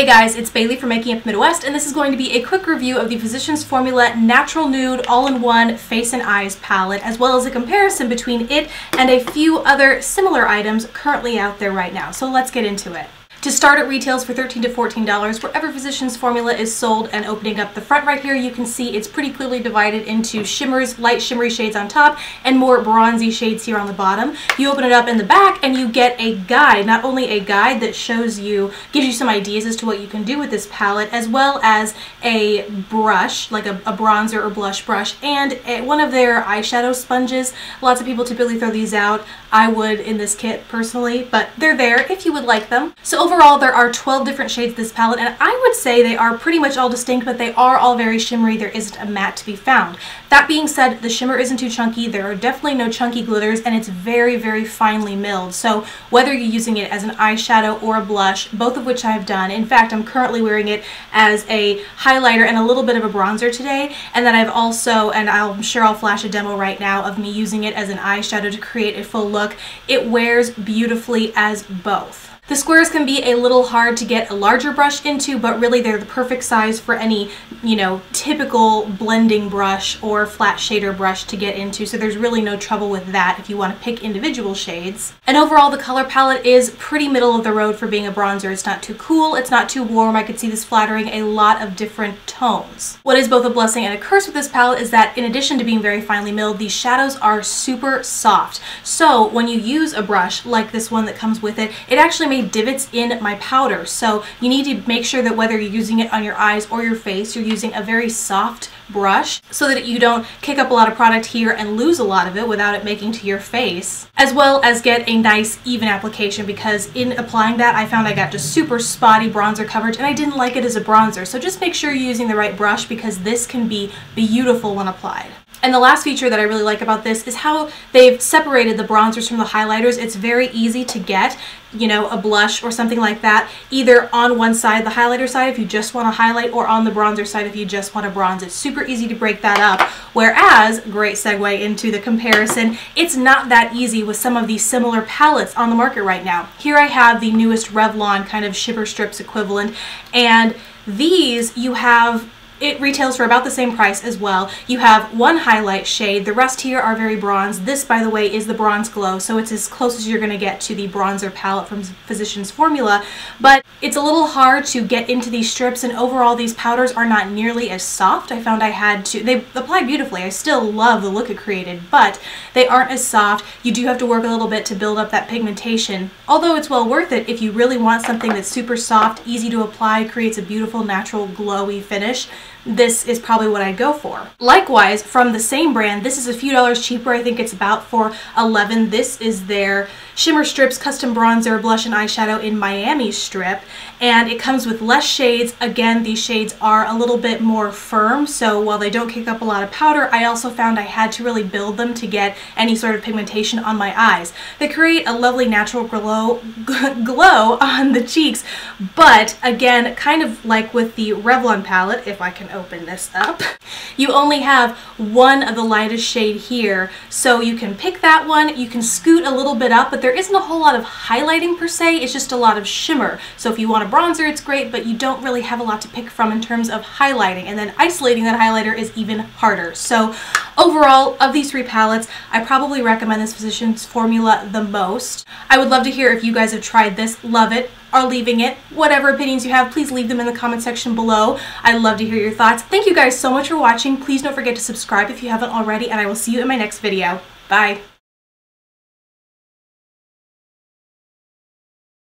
Hey guys, it's Bailey from Making Up Midwest, and this is going to be a quick review of the Physicians Formula Natural Nude All-in-One Face and Eyes palette, as well as a comparison between it and a few other similar items currently out there right now. So let's get into it. To start, it retails for $13 to $14 wherever Physicians Formula is sold, and opening up the front right here, you can see it's pretty clearly divided into shimmers, light shimmery shades on top, and more bronzy shades here on the bottom. You open it up in the back and you get a guide, not only a guide that shows you, gives you some ideas as to what you can do with this palette, as well as a brush, like a bronzer or blush brush, and one of their eyeshadow sponges. Lots of people typically throw these out. I would in this kit personally, but they're there if you would like them. So overall, there are 12 different shades of this palette, and I would say they are pretty much all distinct, but they are all very shimmery. There isn't a matte to be found. That being said, the shimmer isn't too chunky. There are definitely no chunky glitters, and it's very, very finely milled. So whether you're using it as an eyeshadow or a blush, both of which I've done. In fact, I'm currently wearing it as a highlighter and a little bit of a bronzer today. And then I've also, and I'm sure I'll flash a demo right now of me using it as an eyeshadow to create a full look. It wears beautifully as both. The squares can be a little hard to get a larger brush into, but really they're the perfect size for any, typical blending brush or flat shader brush to get into, so there's really no trouble with that if you want to pick individual shades. And overall, the color palette is pretty middle of the road for being a bronzer. It's not too cool, it's not too warm. I could see this flattering a lot of different tones. What is both a blessing and a curse with this palette is that in addition to being very finely milled, these shadows are super soft. So when you use a brush like this one that comes with it, it actually made divots in my powder. So you need to make sure that whether you're using it on your eyes or your face, you're using a very soft brush so that you don't kick up a lot of product here and lose a lot of it without it making to your face, as well as get a nice even application, because in applying that I found I got just super spotty bronzer coverage and I didn't like it as a bronzer. So just make sure you're using the right brush, because this can be beautiful when applied. And the last feature that I really like about this is how they've separated the bronzers from the highlighters. It's very easy to get, a blush or something like that, either on one side, the highlighter side if you just want to highlight, or on the bronzer side if you just want to bronze. It's super easy to break that up, whereas, great segue into the comparison, it's not that easy with some of these similar palettes on the market right now. Here I have the newest Revlon kind of Shimmer Strips equivalent, and these it retails for about the same price as well. You have one highlight shade. The rest here are very bronze. This, by the way, is the Bronze Glow, so it's as close as you're going to get to the bronzer palette from Physicians Formula, but it's a little hard to get into these strips, and overall these powders are not nearly as soft. I found they apply beautifully. I still love the look it created, but they aren't as soft. You do have to work a little bit to build up that pigmentation, although it's well worth it if you really want something that's super soft, easy to apply, creates a beautiful natural glowy finish. This is probably what I'd go for. Likewise, from the same brand, this is a few dollars cheaper. I think it's about for $11. This is their Shimmer Strips Custom Bronzer, Blush, and Eyeshadow in Miami strip, and it comes with less shades. Again, these shades are a little bit more firm, so while they don't kick up a lot of powder, I also found I had to really build them to get any sort of pigmentation on my eyes. They create a lovely natural glow on the cheeks, but again, kind of like with the Revlon palette, if I can open this up, you only have one of the lightest shade here, so you can pick that one, you can scoot a little bit up, but there isn't a whole lot of highlighting per se, it's just a lot of shimmer. So if you want a bronzer, it's great, but you don't really have a lot to pick from in terms of highlighting, and then isolating that highlighter is even harder. So overall, of these three palettes, I probably recommend this Physicians Formula the most. I would love to hear if you guys have tried this, love it, are leaving it. Whatever opinions you have, please leave them in the comment section below. I'd love to hear your thoughts. Thank you guys so much for watching. Please don't forget to subscribe if you haven't already, and I will see you in my next video. Bye.